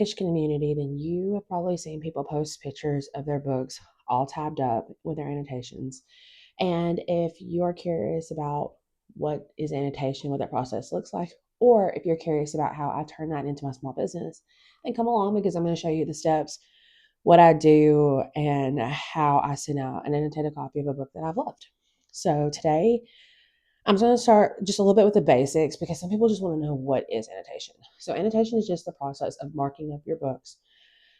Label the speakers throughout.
Speaker 1: bookish community, then you have probably seen people post pictures of their books all tabbed up with their annotations. And if you're curious about what is annotation, what that process looks like, or if you're curious about how I turn that into my small business, then come along because I'm going to show you the steps, what I do, and how I send out an annotated copy of a book that I've loved. So today, I'm going to start just a little bit with the basics because some people just want to know what is annotation. So annotation is just the process of marking up your books,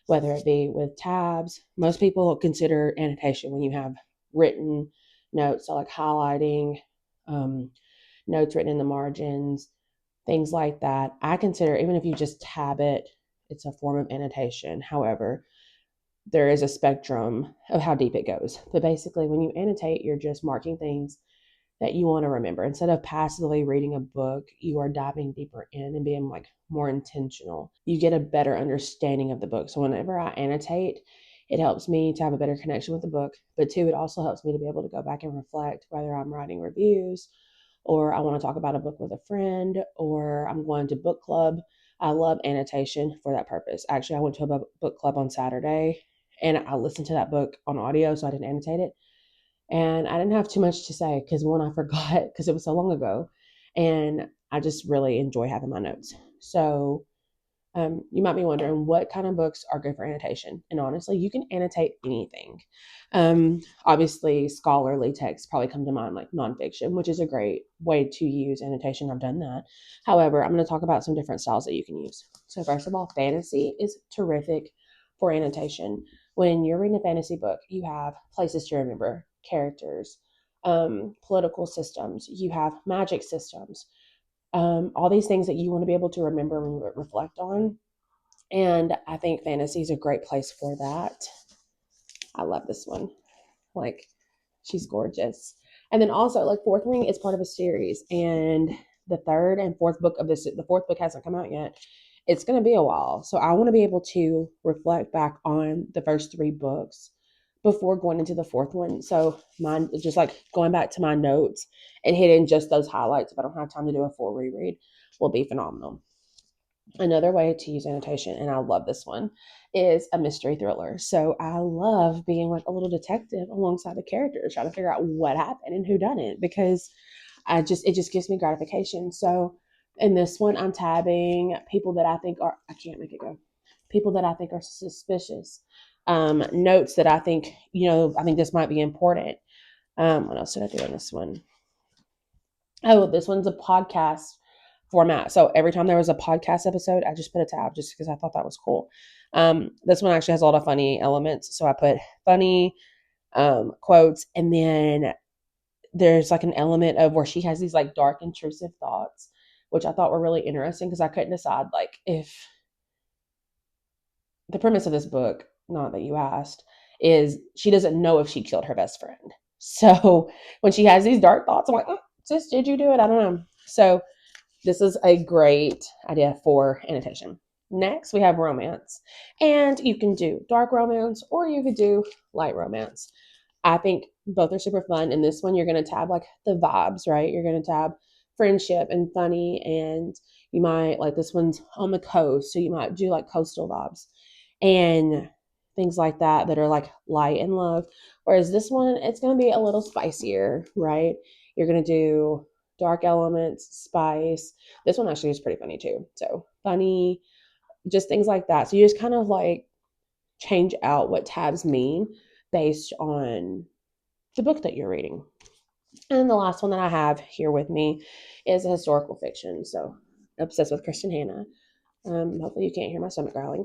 Speaker 1: whether it be with tabs. Most people consider annotation when you have written notes, so like highlighting, um, notes written in the margins, things like that. I consider, even if you just tab it, it's a form of annotation. However, there is a spectrum of how deep it goes. But basically, when you annotate, you're just marking things that you want to remember. Instead of passively reading a book, you are diving deeper in and being like more intentional. You get a better understanding of the book. So whenever I annotate, it helps me to have a better connection with the book. But two, it also helps me to be able to go back and reflect whether I'm writing reviews or I want to talk about a book with a friend or I'm going to book club. I love annotation for that purpose. Actually, I went to a book club on Saturday and I listened to that book on audio, so I didn't annotate it. And I didn't have too much to say because one, I forgot because it was so long ago. And I just really enjoy having my notes. So you might be wondering what kind of books are good for annotation. And honestly, you can annotate anything. Obviously, scholarly texts probably come to mind, like nonfiction, which is a great way to use annotation. I've done that. However, I'm going to talk about some different styles that you can use. So first of all, fantasy is terrific for annotation. When you're reading a fantasy book, you have places to remember, characters, political systems, you have magic systems, all these things that you want to be able to remember and reflect on. And I think fantasy is a great place for that. I love this one. Like, she's gorgeous. And then also, like, Fourth Ring is part of a series. And the third and fourth book of this, the fourth book hasn't come out yet. It's going to be a while. So I want to be able to reflect back on the first three books before going into the fourth one. So mine is just like going back to my notes and hitting just those highlights if I don't have time to do a full reread will be phenomenal. Another way to use annotation, and I love this one, is a mystery thriller. So I love being like a little detective alongside the characters, trying to figure out what happened and who done it because it just gives me gratification. So in this one, I'm tabbing people that I think are, I can't make it go, people that I think are suspicious, notes that I think, I think this might be important. What else did I do on this one? Oh, this one's a podcast format. So every time there was a podcast episode, I just put a tab just because I thought that was cool. This one actually has a lot of funny elements. So I put funny quotes, and then there's like an element of where she has these like dark, intrusive thoughts, which I thought were really interesting because I couldn't decide like if the premise of this book, not that you asked, is she doesn't know if she killed her best friend. So when she has these dark thoughts, I'm like, sis, did you do it? I don't know. So this is a great idea for annotation. Next, we have romance. And you can do dark romance or you could do light romance. I think both are super fun. And this one, you're going to tab like the vibes, right? You're going to tab friendship and funny. And you might, like this one's on the coast. So you might do like coastal vibes and things like that that are like light and love. Whereas this one, it's going to be a little spicier, right? You're going to do dark elements, spice. This one actually is pretty funny too. So funny, just things like that. So you just kind of like change out what tabs mean based on the book that you're reading. And the last one that I have here with me is a historical fiction. So obsessed with Christian Hannah. Hopefully you can't hear my stomach growling.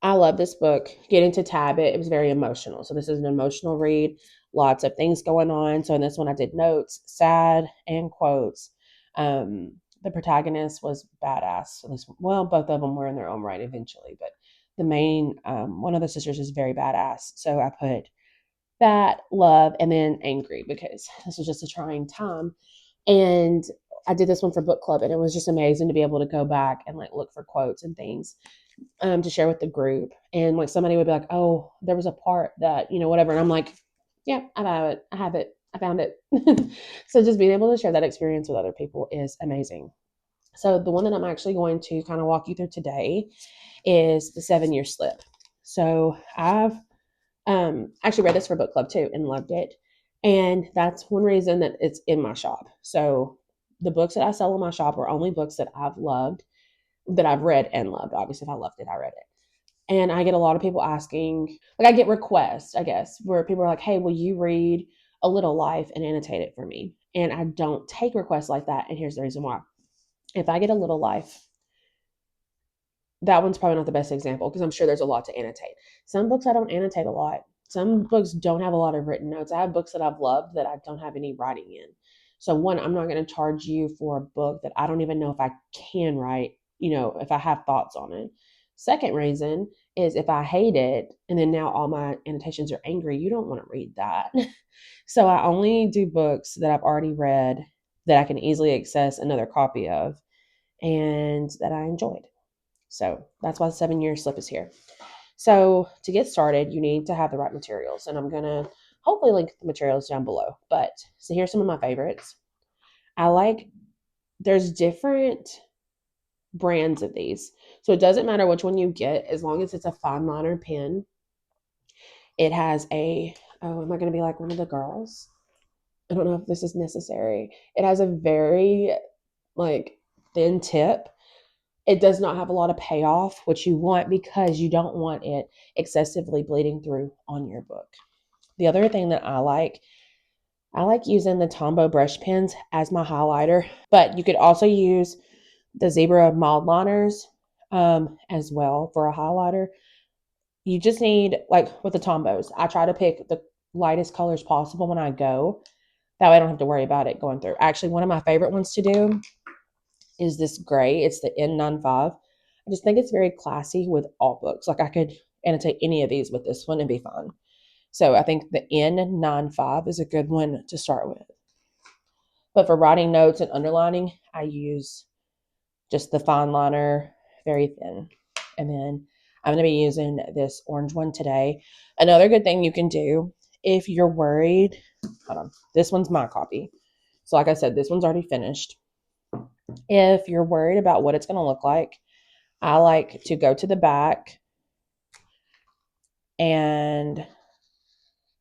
Speaker 1: I love this book. Getting to tab it, it was very emotional. So this is an emotional read. Lots of things going on. So in this one, I did notes, sad, and quotes. The protagonist was badass. So well, both of them were in their own right eventually, but the main one of the sisters is very badass. So I put that, love, and then angry because this was just a trying time. And I did this one for book club, and it was just amazing to be able to go back and like look for quotes and things to share with the group. And like somebody would be like, "Oh, there was a part that whatever," and I'm like, "Yeah, I have it. I have it. I found it." So just being able to share that experience with other people is amazing. So the one that I'm actually going to kind of walk you through today is the 7-year slip. So I've actually read this for book club too and loved it. And that's one reason that it's in my shop. So the books that I sell in my shop are only books that I've loved, that I've read and loved. Obviously, if I loved it, I read it. And I get a lot of people asking, like I get requests, I guess, where people are like, hey, will you read A Little Life and annotate it for me? And I don't take requests like that. And here's the reason why. If I get A Little Life, that one's probably not the best example because I'm sure there's a lot to annotate. Some books I don't annotate a lot. Some books don't have a lot of written notes. I have books that I've loved that I don't have any writing in. So one, I'm not going to charge you for a book that I don't even know if I can write, if I have thoughts on it. Second reason is if I hate it and then now all my annotations are angry, you don't want to read that. So I only do books that I've already read that I can easily access another copy of and that I enjoyed. So that's why the 7-year slip is here. So to get started, you need to have the right materials. And I'm going to hopefully link the materials down below. But so here's some of my favorites. There's different brands of these. So it doesn't matter which one you get, as long as it's a fine liner pen. It has am I going to be like one of the girls? I don't know if this is necessary. It has a very thin tip. It does not have a lot of payoff, which you want because you don't want it excessively bleeding through on your book. The other thing that I like using the Tombow Brush Pens as my highlighter, but you could also use the Zebra mild liners as well for a highlighter. You just need, like with the Tombows, I try to pick the lightest colors possible when I go. That way I don't have to worry about it going through. Actually, one of my favorite ones to do is this gray. It's the N95. I just think it's very classy with all books. Like I could annotate any of these with this one and be fine. So I think the N95 is a good one to start with. But for writing notes and underlining, I use just the fine liner, very thin. And then I'm going to be using this orange one today. Another good thing you can do if you're worried, hold on, this one's my copy. So like I said, this one's already finished. If you're worried about what it's going to look like, I like to go to the back and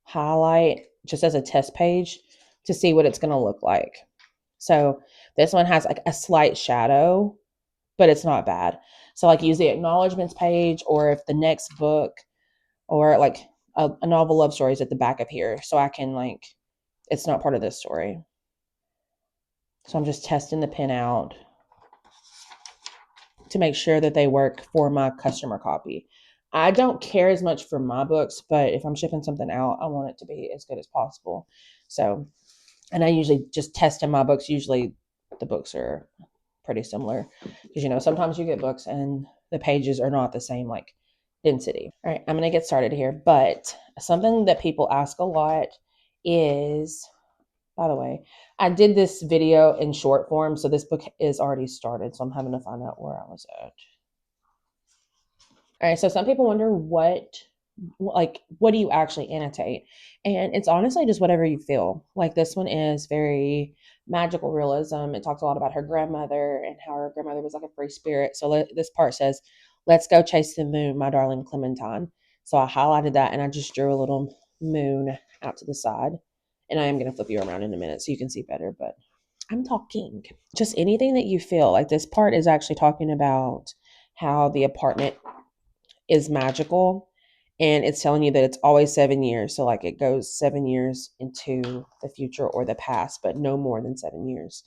Speaker 1: highlight just as a test page to see what it's going to look like. So this one has like a slight shadow, but it's not bad. So like use the acknowledgments page, or if the next book or like a novel love story is at the back of here, so I can it's not part of this story. So I'm just testing the pen out to make sure that they work for my customer copy. I don't care as much for my books, but if I'm shipping something out, I want it to be as good as possible. So, and I usually just test in my books. Usually the books are pretty similar because, sometimes you get books and the pages are not the same, density. All right, I'm going to get started here. But something that people ask a lot is, by the way, I did this video in short form, so this book is already started, so I'm having to find out where I was at. All right, so some people wonder what do you actually annotate? And it's honestly just whatever you feel. Like this one is very magical realism. It talks a lot about her grandmother and how her grandmother was like a free spirit. So this part says, "Let's go chase the moon, my darling Clementine." So I highlighted that and I just drew a little moon out to the side. And I am going to flip you around in a minute so you can see better, but I'm talking. Just anything that you feel. Like this part is actually talking about how the apartment is magical, and it's telling you that it's always 7 years. So it goes 7 years into the future or the past, but no more than 7 years.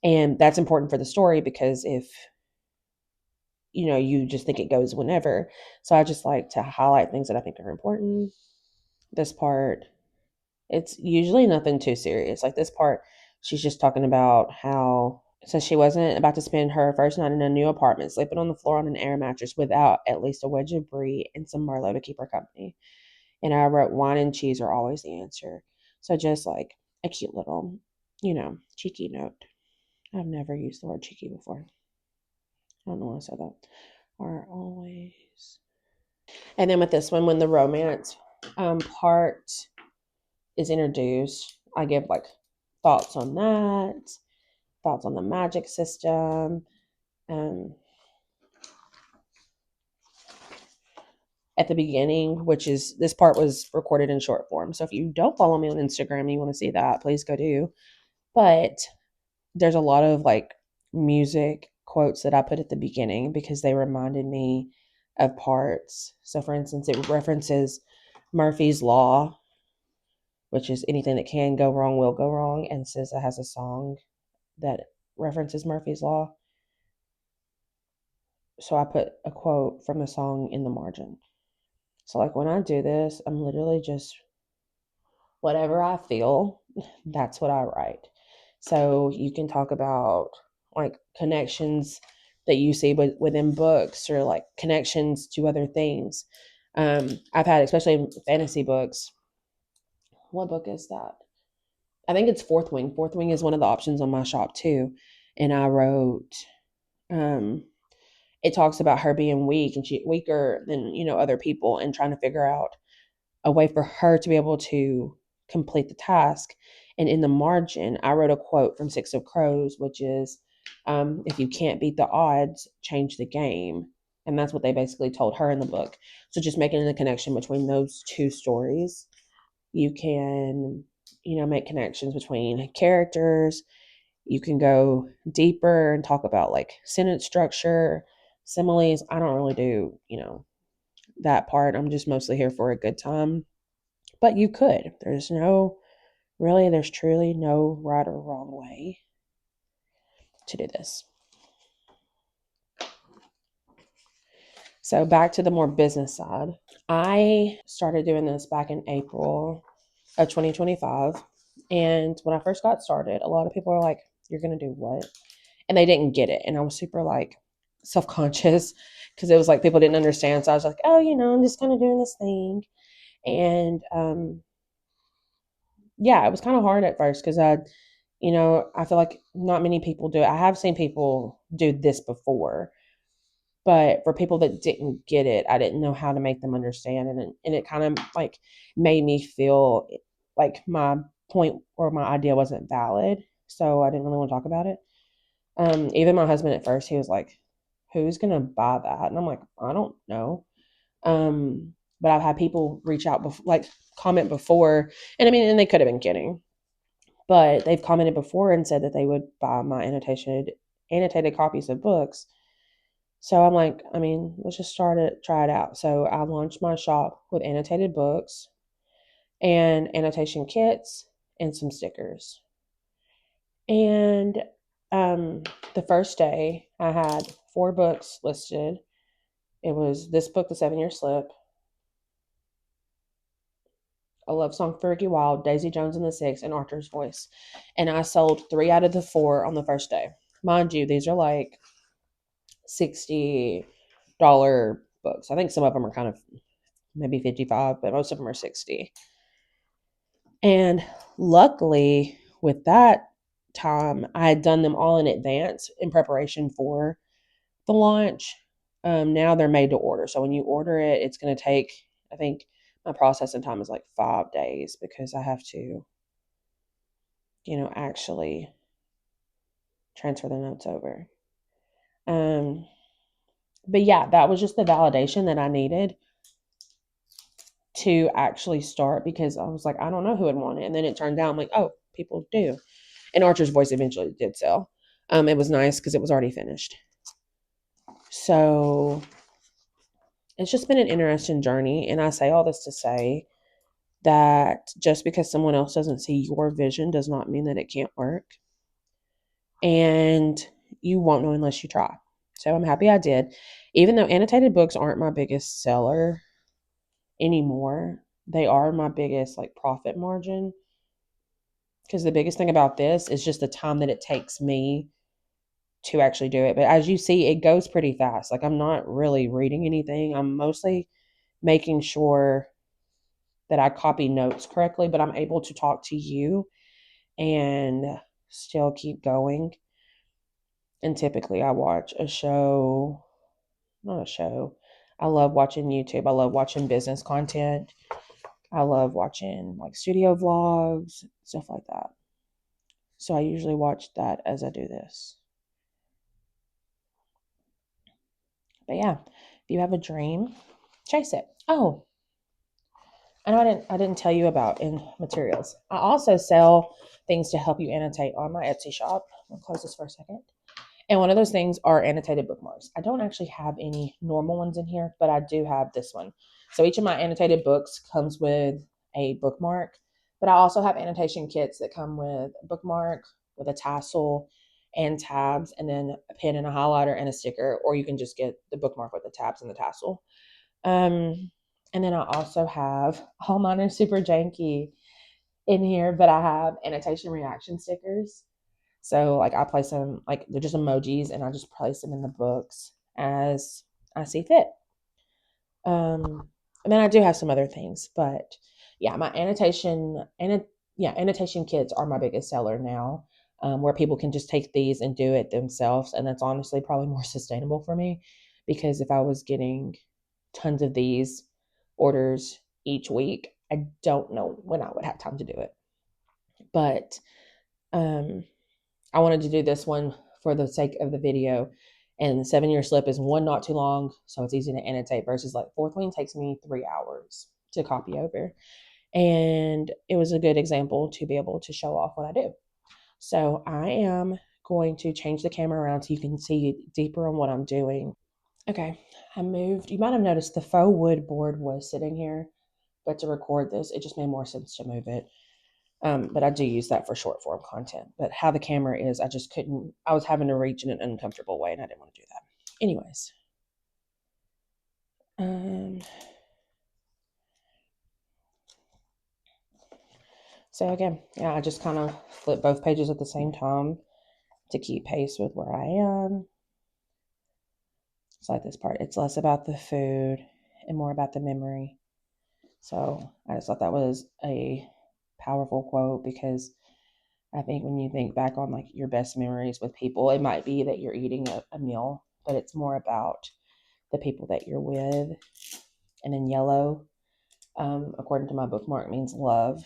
Speaker 1: And that's important for the story because if you just think it goes whenever. So I just like to highlight things that I think are important. This part, it's usually nothing too serious. Like this part, she's just talking about how since she wasn't about to spend her first night in a new apartment, sleeping on the floor on an air mattress without at least a wedge of brie and some Merlot to keep her company. And I wrote, wine and cheese are always the answer. So just like a cute little, cheeky note. I've never used the word cheeky before. I don't know why I said that. Are always. And then with this one, when the romance part is introduced, I give thoughts on that. thoughts on the magic system. Um, at the beginning, which is this part was recorded in short form. So if you don't follow me on Instagram and you want to see that, please go do. But there's a lot of like music quotes that I put at the beginning because they reminded me of parts. So for instance, it references Murphy's Law, which is anything that can go wrong will go wrong, and SZA has a song that references Murphy's Law. So I put a quote from the song in the margin. So like when I do this, I'm literally just whatever I feel, that's what I write. So you can talk about like connections that you see within books or like connections to other things. I've had, especially in fantasy books. What book is that? I think it's Fourth Wing. Fourth Wing is one of the options on my shop too. And I wrote, um, it talks about her being weak and she weaker than, other people and trying to figure out a way for her to be able to complete the task. And in the margin, I wrote a quote from Six of Crows, which is, if you can't beat the odds, change the game. And that's what they basically told her in the book. So just making the connection between those two stories, you can, make connections between characters. You can go deeper and talk about like sentence structure, similes. I don't really do, that part. I'm just mostly here for a good time. But you could. There's truly no right or wrong way to do this. So back to the more business side. I started doing this back in April of 2025. And when I first got started, a lot of people are like, you're going to do what? And they didn't get it. And I was super like self-conscious because it was like people didn't understand. So I was like, oh, I'm just kind of doing this thing. And yeah, it was kind of hard at first because I feel like not many people do it. I have seen people do this before, but for people that didn't get it, I didn't know how to make them understand. And it kind of like made me feel like my point or my idea wasn't valid. So I didn't really want to talk about it. Even my husband at first, he was like, who's going to buy that? And I'm like, I don't know. But I've had people reach out, like comment before, and they could have been kidding, but they've commented before and said that they would buy my annotated copies of books. So I'm like, let's just try it out. So I launched my shop with annotated books and annotation kits and some stickers. And the first day I had 4 books listed. It was this book, The 7-Year Slip, A Love Song for Ricky Wilde, Daisy Jones and the Six, and Arthur's Voice. And I sold 3 out of the 4 on the first day. Mind you, these are like $60 books. I think some of them are kind of maybe 55, but most of them are 60. And luckily, with that time, I had done them all in advance in preparation for the launch. Now they're made to order. So when you order it, it's going to take, I think my processing time is like 5 days because I have to, actually transfer the notes over. But yeah, that was just the validation that I needed to actually start because I was like, I don't know who would want it. And then it turned out, I'm like, oh, people do. And Archer's Voice eventually did sell. It was nice because it was already finished. So it's just been an interesting journey. And I say all this to say that just because someone else doesn't see your vision does not mean that it can't work. And you won't know unless you try. So I'm happy I did. Even though annotated books aren't my biggest seller anymore, they are my biggest like profit margin. Because the biggest thing about this is just the time that it takes me to actually do it. But as you see, it goes pretty fast. Like I'm not really reading anything. I'm mostly making sure that I copy notes correctly, but I'm able to talk to you and still keep going. And typically I watch a show, not a show. I love watching YouTube. I love watching business content. I love watching like studio vlogs, stuff like that. So I usually watch that as I do this. But yeah, if you have a dream, chase it. Oh, I know I didn't tell you about in materials. I also sell things to help you annotate on my Etsy shop. I'll close this for a second. And one of those things are annotated bookmarks. I don't actually have any normal ones in here, but I do have this one. So each of my annotated books comes with a bookmark, but I also have annotation kits that come with a bookmark, with a tassel and tabs, and then a pen and a highlighter and a sticker, or you can just get the bookmark with the tabs and the tassel. And then I also have, all mine are super janky in here, but I have annotation reaction stickers. So like I place them, like they're just emojis, and I just place them in the books as I see fit. And then I do have some other things, but yeah, my annotation kits are my biggest seller now, where people can just take these and do it themselves, and that's honestly probably more sustainable for me, because if I was getting tons of these orders each week, I don't know when I would have time to do it. But um, I wanted to do this one for the sake of the video. And the 7-year slip is one not too long, so it's easy to annotate, versus like fourth wing takes me 3 hours to copy over. And it was a good example to be able to show off what I do. So I am going to change the camera around so you can see deeper on what I'm doing. Okay, I moved. You might have noticed the faux wood board was sitting here, but to record this, it just made more sense to move it. But I do use that for short form content. But how the camera is, I just couldn't, I was having to reach in an uncomfortable way, and I didn't want to do that. Anyways. So again, yeah, I just kind of flip both pages at the same time to keep pace with where I am. It's like this part. It's less about the food and more about the memory. So I just thought that was a powerful quote, because I think when you think back on like your best memories with people, it might be that you're eating a meal, but it's more about the people that you're with. And then yellow, according to my bookmark, means love.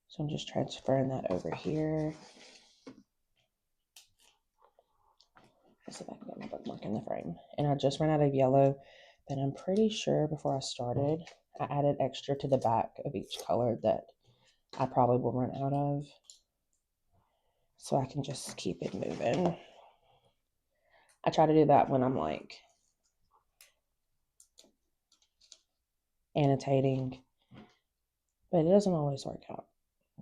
Speaker 1: So I'm just transferring that over here. Let's see if I can get my bookmark in the frame. And I just ran out of yellow, but I'm pretty sure before I started, I added extra to the back of each color that I probably will run out of. So I can just keep it moving. I try to do that when I'm like annotating, but it doesn't always work out.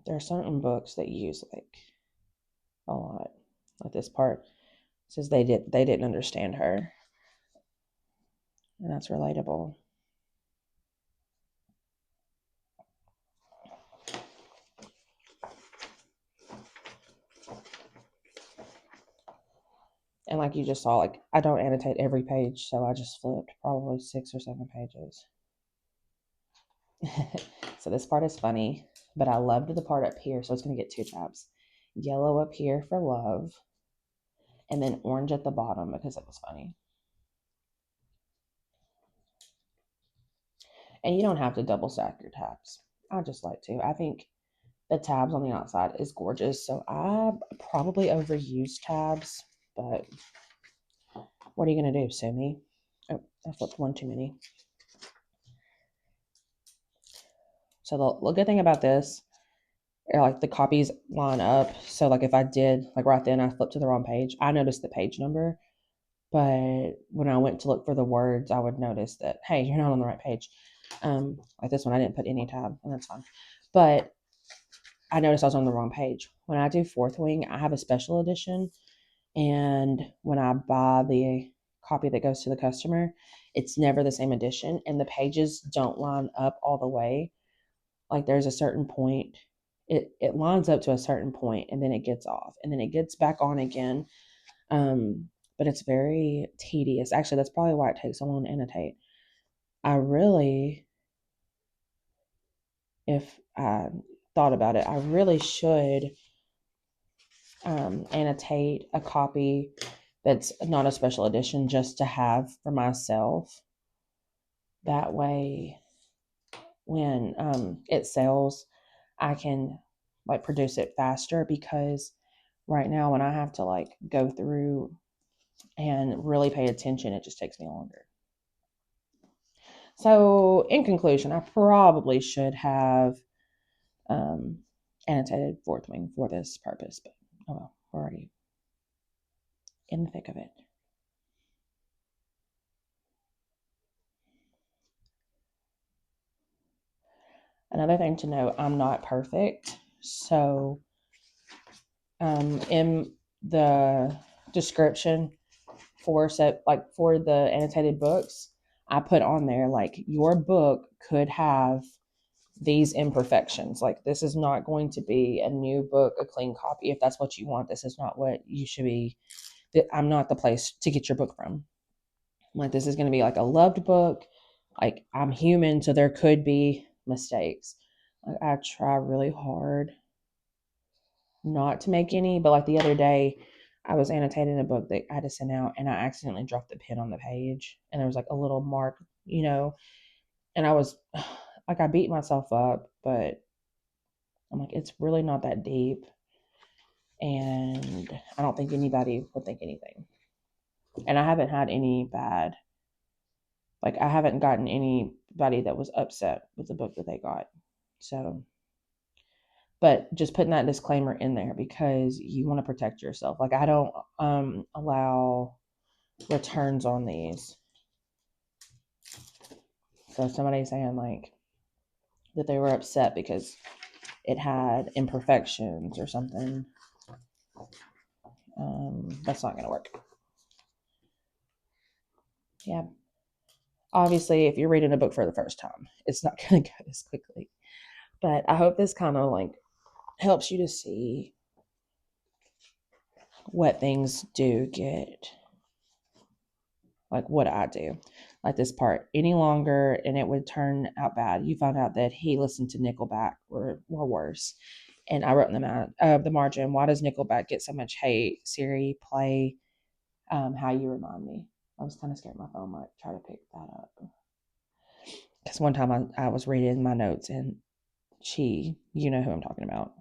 Speaker 1: There are certain books that use like a lot. Like this part says they didn't understand her. And that's relatable. And like you just saw, like I don't annotate every page, so I just flipped probably 6 or 7 pages. So this part is funny, but I loved the part up here, so it's going to get 2 tabs. Yellow up here for love, and then orange at the bottom because it was funny. And you don't have to double stack your tabs. I just like to. I think the tabs on the outside is gorgeous, so I probably overuse tabs, but what are you going to do, sue me? Oh, I flipped one too many. So the good thing about this are like the copies line up. So like if I did, like right then I flipped to the wrong page, I noticed the page number. But when I went to look for the words, I would notice that, hey, you're not on the right page. Like this one, I didn't put any tab, and that's fine. But I noticed I was on the wrong page. When I do fourth wing, I have a special edition. And when I buy the copy that goes to the customer, it's never the same edition. And the pages don't line up all the way. Like there's a certain point, it lines up to a certain point, and then it gets off, and then it gets back on again. But it's very tedious. Actually, that's probably why it takes so long to annotate. I really, if I thought about it, I really should annotate a copy that's not a special edition just to have for myself. That way, when it sells, I can like produce it faster, because right now when I have to like go through and really pay attention, it just takes me longer. So in conclusion, I probably should have um, annotated fourth wing for this purpose, but oh well, we're already in the thick of it. Another thing to note, I'm not perfect. So in the description for for the annotated books, I put on there like your book could have these imperfections. Like this is not going to be a new book, a clean copy. If that's what you want, this is not what you should be. I'm not the place to get your book from. Like this is going to be like a loved book. Like I'm human, so there could be mistakes. Like, I try really hard not to make any, but like the other day, I was annotating a book that I had to send out, and I accidentally dropped the pen on the page, and there was like a little mark, and I was like, I beat myself up, but I'm like, it's really not that deep, and I don't think anybody would think anything. And I haven't had any bad, like, I haven't gotten anybody that was upset with the book that they got. So, but just putting that disclaimer in there because you want to protect yourself. Like, I don't allow returns on these. So if somebody's saying like that they were upset because it had imperfections or something, that's not going to work. Yeah. Obviously, if you're reading a book for the first time, it's not going to go as quickly. But I hope this kind of like helps you to see what things do get, like what I do, like this part any longer, and it would turn out bad. You found out that he listened to Nickelback or worse. And I wrote in the margin, why does Nickelback get so much hate? Siri, play How You Remind Me. I was kind of scared my phone might try to pick that up. Because one time I was reading my notes and she, you know who I'm talking about,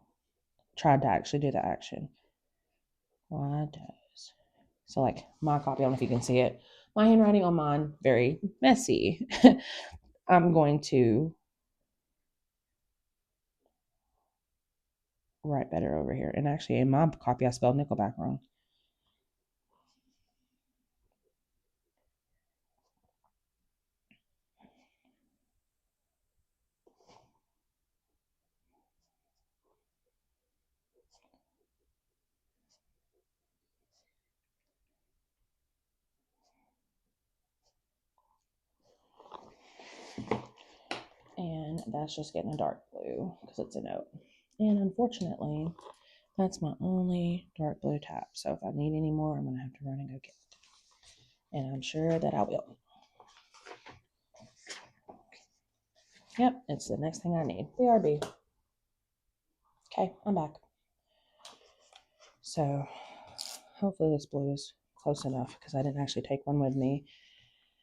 Speaker 1: tried to actually do the action. Why does? So like my copy, I don't know if you can see it. My handwriting on mine, very messy. I'm going to write better over here. And actually in my copy, I spelled Nickelback wrong. And that's just getting a dark blue because it's a note. And unfortunately, that's my only dark blue tab. So if I need any more, I'm going to have to run and go get it. And I'm sure that I will. Yep, it's the next thing I need. BRB. Okay, I'm back. So hopefully this blue is close enough because I didn't actually take one with me.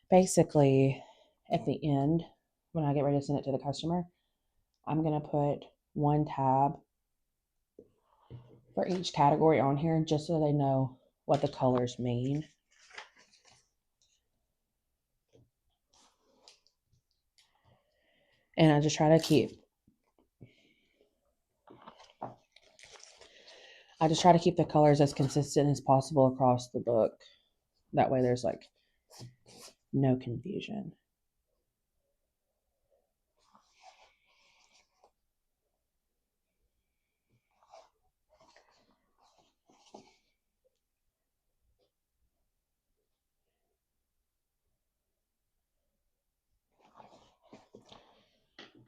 Speaker 1: Basically, at the end, when I get ready to send it to the customer, I'm going to put one tab for each category on here just so they know what the colors mean. And I just try to keep the colors as consistent as possible across the book. That way there's like no confusion.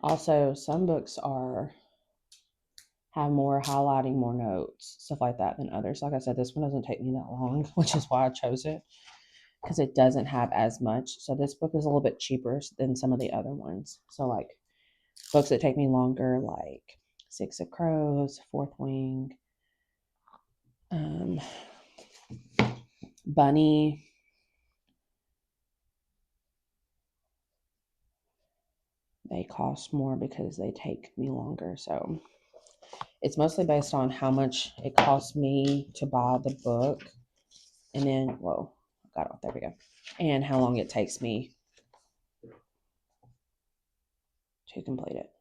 Speaker 1: Also, some books have more highlighting, more notes, stuff like that than others. Like I said, this one doesn't take me that long, which is why I chose it, because it doesn't have as much. So this book is a little bit cheaper than some of the other ones. So like books that take me longer, like Six of Crows, Fourth Wing, Bunny. They cost more because they take me longer. So It's mostly based on how much it costs me to buy the book, and then, whoa, got off, there we go, and how long it takes me to complete it.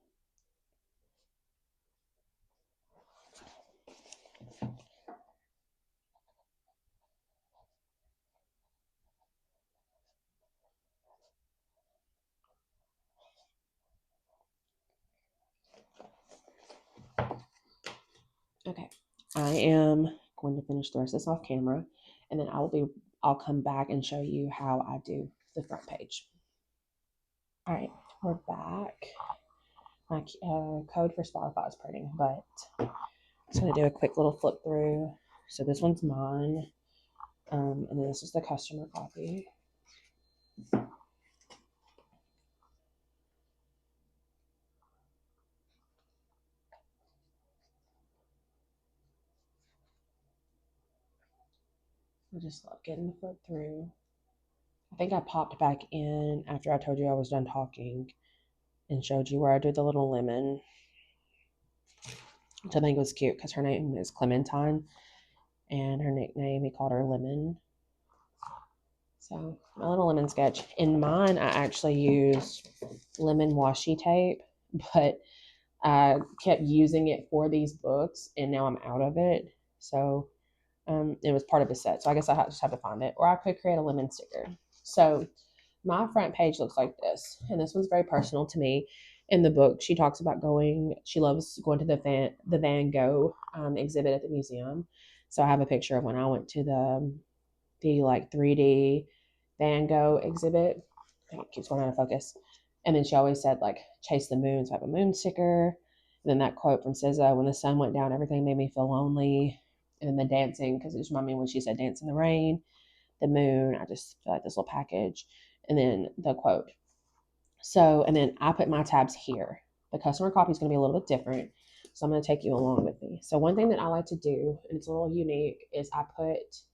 Speaker 1: Okay, I am going to finish the rest of this off camera, and then I'll come back and show you how I do the front page. All right, we're back. My code for Spotify is printing, but I'm just going to do a quick little flip through. So this one's mine, and then this is the customer copy. I just love getting the flip through. I think I popped back in after I told you I was done talking and showed you where I did the little lemon, which I think was cute because her name is Clementine, and her nickname, he called her Lemon. So my little lemon sketch. In mine, I actually used lemon washi tape, but I kept using it for these books, and now I'm out of it. So it was part of a set. So I guess I just have to find it. Or I could create a lemon sticker. So my front page looks like this. And this one's very personal to me. In the book, she talks about she loves going to the Van Gogh exhibit at the museum. So I have a picture of when I went to the like 3D Van Gogh exhibit. I think it keeps going out of focus. And then she always said, like, chase the moon. So I have a moon sticker. And then that quote from SZA, when the sun went down, everything made me feel lonely. And then the dancing, because it just reminded me when she said dance in the rain, the moon. I just feel like this little package. And then the quote. So, and then I put my tabs here. The customer copy is going to be a little bit different. So I'm going to take you along with me. So one thing that I like to do, and it's a little unique, is I put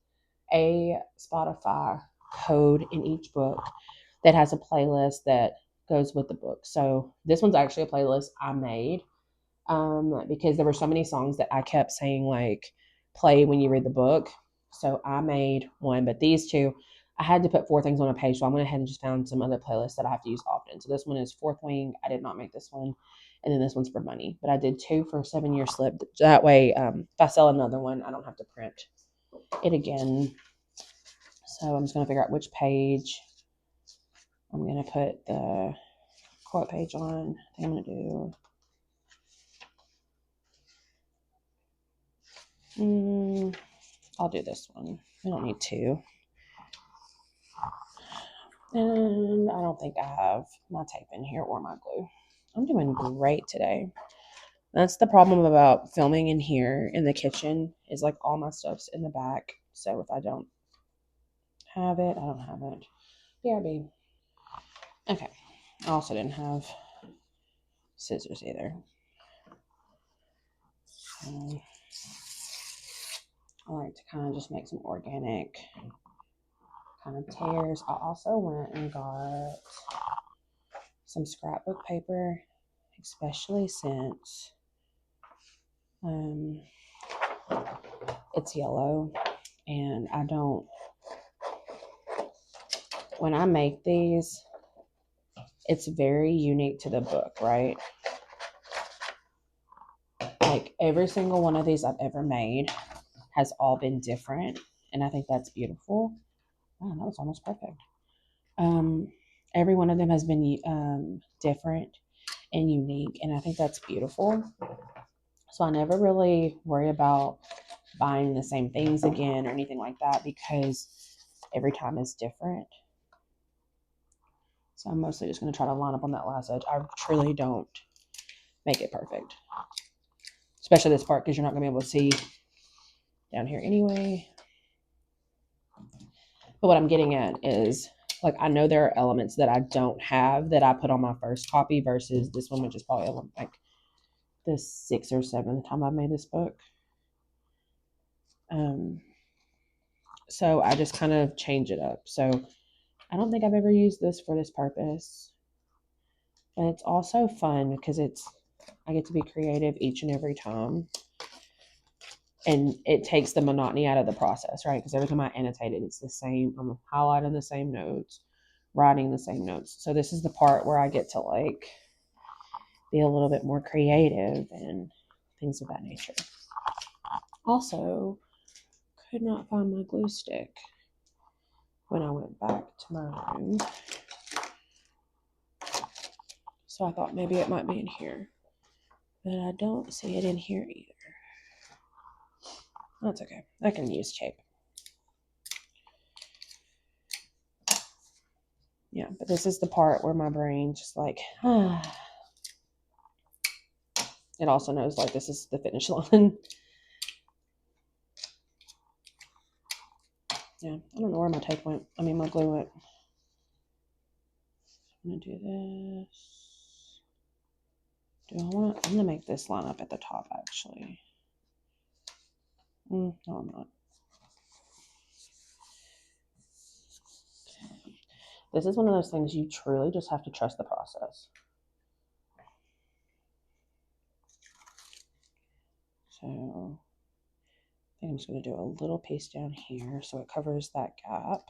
Speaker 1: a Spotify code in each book that has a playlist that goes with the book. So this one's actually a playlist I made because there were so many songs that I kept saying, like, play when you read the book. So I made one, but these two, I had to put 4 things on a page. So I went ahead and just found some other playlists that I have to use often. So this one is Fourth Wing. I did not make this one. And then this one's for money. But I did 2 for a 7-year slip. That way, if I sell another one, I don't have to print it again. So I'm just going to figure out which page I'm going to put the quote page on. I think I'm going to do, I'll do this one. I don't need 2. And I don't think I have my tape in here or my glue. I'm doing great today. That's the problem about filming in here in the kitchen, is like all my stuff's in the back. So if I don't have it, I don't have it. BRB. Okay. I also didn't have scissors either. I like to kind of just make some organic kind of tears. I also went and got some scrapbook paper, especially since it's yellow, and I don't, when I make these, it's very unique to the book, right? Like every single one of these I've ever made has all been different, and I think that's beautiful. Oh, that was almost perfect. Every one of them has been different and unique, and I think that's beautiful. So I never really worry about buying the same things again or anything like that, because every time is different. So I'm mostly just going to try to line up on that last edge. I truly don't make it perfect, especially this part, because you're not going to be able to see down here anyway. But what I'm getting at is, like, I know there are elements that I don't have that I put on my first copy versus this one, which is probably like the 6th or 7th time I've made this book. So I just kind of change it up. So I don't think I've ever used this for this purpose, but it's also fun because it's I get to be creative each and every time. And it takes the monotony out of the process, right? Because every time I annotate it, it's the same. I'm highlighting the same notes, writing the same notes. So this is the part where I get to like be a little bit more creative and things of that nature. Also, could not find my glue stick when I went back to my room. So I thought maybe it might be in here. But I don't see it in here either. That's okay. I can use tape. Yeah, but this is the part where my brain just like, it also knows like this is the finish line. Yeah, I don't know where my tape went. I mean, my glue went. I'm going to do this. I'm going to make this line up at the top actually. No, I'm not. This is one of those things you truly just have to trust the process. So I think I'm just going to do a little piece down here so it covers that gap.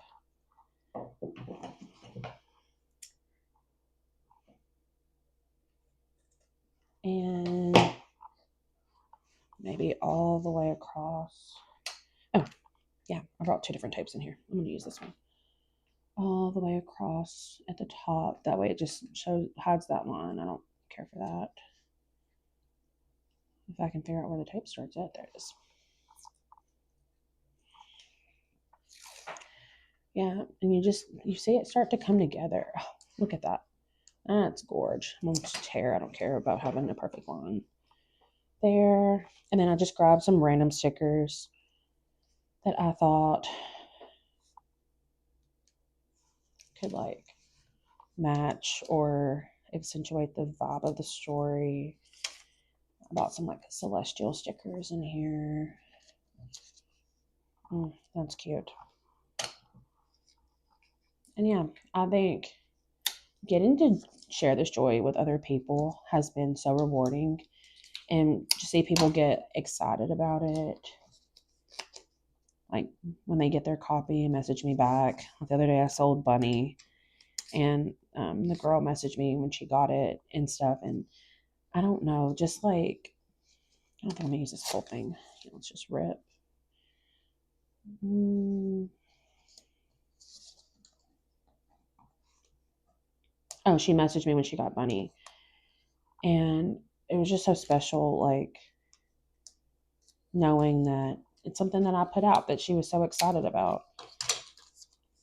Speaker 1: And maybe all the way across. Oh, yeah, I brought two different tapes in here. I'm going to use this one. All the way across at the top. That way it just hides that line. I don't care for that. If I can figure out where the tape starts at, there it is. Yeah, and you see it start to come together. Oh, look at that. That's gorge. I'm going to tear. I don't care about having a perfect line there. And then I just grabbed some random stickers that I thought could like match or accentuate the vibe of the story. I bought some like celestial stickers in here. That's cute. And yeah, I think getting to share this joy with other people has been so rewarding, and to see people get excited about it, like when they get their copy and message me back. The other day I sold Bunny, and the girl messaged me when she got it and stuff, and I don't know, just like, I don't think I'm gonna use this whole thing. Let's just rip. Oh, she messaged me when she got Bunny, and it was just so special, like knowing that it's something that I put out that she was so excited about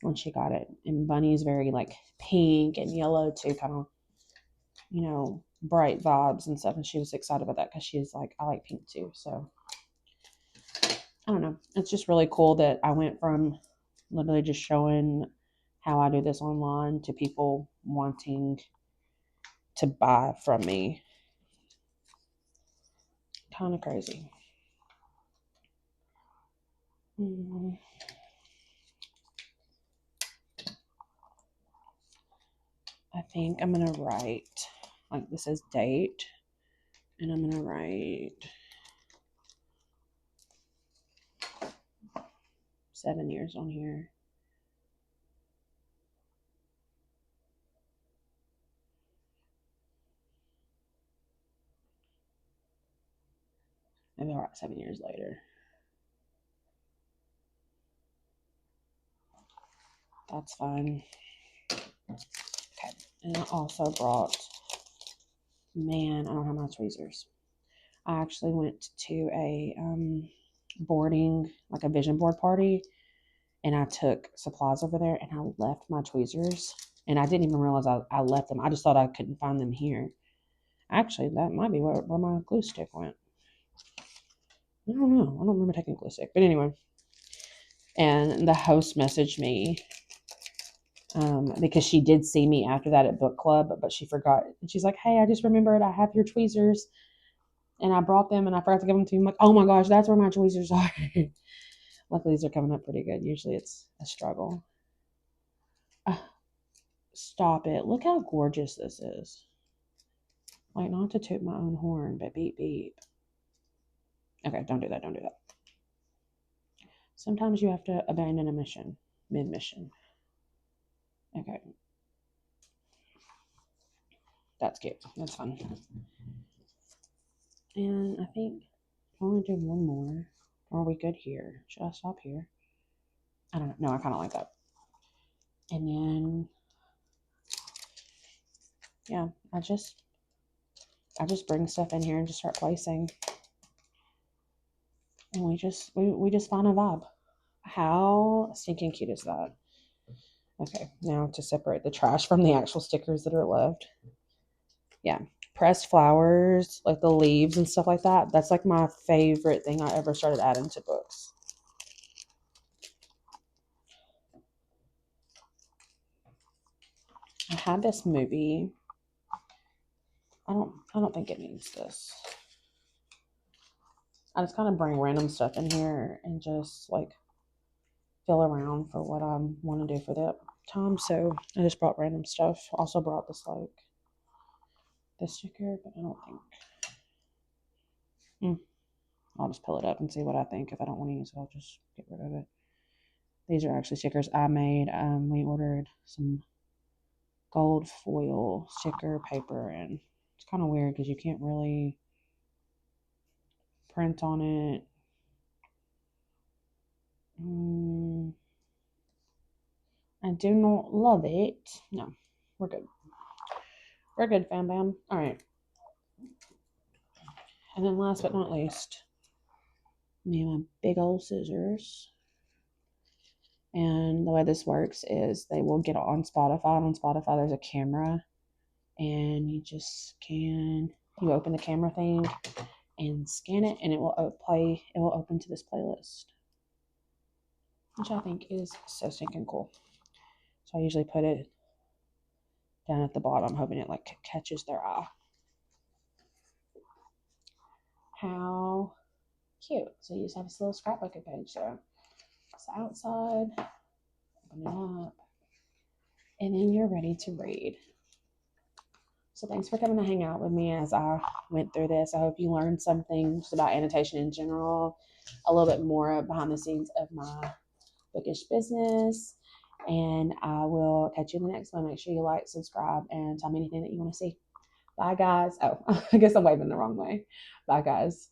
Speaker 1: when she got it. And Bunny's very like pink and yellow too, kind of, bright vibes and stuff. And she was excited about that because she's like, I like pink too. So I don't know. It's just really cool that I went from literally just showing how I do this online to people wanting to buy from me. Kind of crazy. I think I'm going to write, like this is date, and I'm going to write 7 years on here. Maybe I'll write 7 years later. That's fine. Okay. And I also brought, I don't have my tweezers. I actually went to a boarding, like a vision board party, and I took supplies over there, and I left my tweezers, and I didn't even realize I left them. I just thought I couldn't find them here. Actually, that might be where my glue stick went. I don't know. I don't remember taking a glue stick, but anyway. And the host messaged me because she did see me after that at book club, but she forgot. And she's like, hey, I just remembered I have your tweezers, and I brought them, and I forgot to give them to you. I'm like, oh my gosh, that's where my tweezers are. Luckily, these are coming up pretty good. Usually it's a struggle. Stop it. Look how gorgeous this is. Like, not to toot my own horn, but beep beep. Okay, don't do that. Don't do that. Sometimes you have to abandon a mission mid-mission. Okay. That's cute. That's fun. And I think I want to do one more. Or are we good here? Should I stop here? I don't know. No, I kind of like that. And then, yeah, I just bring stuff in here and just start placing. And we just find a vibe. How stinking cute is that? Okay, now to separate the trash from the actual stickers that are left. Yeah, pressed flowers, like the leaves and stuff like that. That's like my favorite thing I ever started adding to books. I had this movie. I don't think it needs this. I just kind of bring random stuff in here and just like fill around for what I want to do for that time. So I just brought random stuff. Also brought this sticker, but I don't think. I'll just pull it up and see what I think. If I don't want to use it, I'll just get rid of it. These are actually stickers I made. We ordered some gold foil sticker paper, and it's kind of weird because you can't really print on it. I do not love it. No, we're good. We're good, fam bam. All right. And then last but not least, me and my big old scissors. And the way this works is they will get on Spotify. And on Spotify, there's a camera, and you open the camera thing and scan it, and it will open to this playlist, which I think is so stinking cool. So I usually put it down at the bottom, hoping it like catches their eye. How cute. So you just have this little scrapbook page there. It's outside, open it up, and then you're ready to read. So thanks for coming to hang out with me as I went through this. I hope you learned something just about annotation in general, a little bit more behind the scenes of my bookish business. And I will catch you in the next one. Make sure you like, subscribe, and tell me anything that you want to see. Bye, guys. Oh, I guess I'm waving the wrong way. Bye, guys.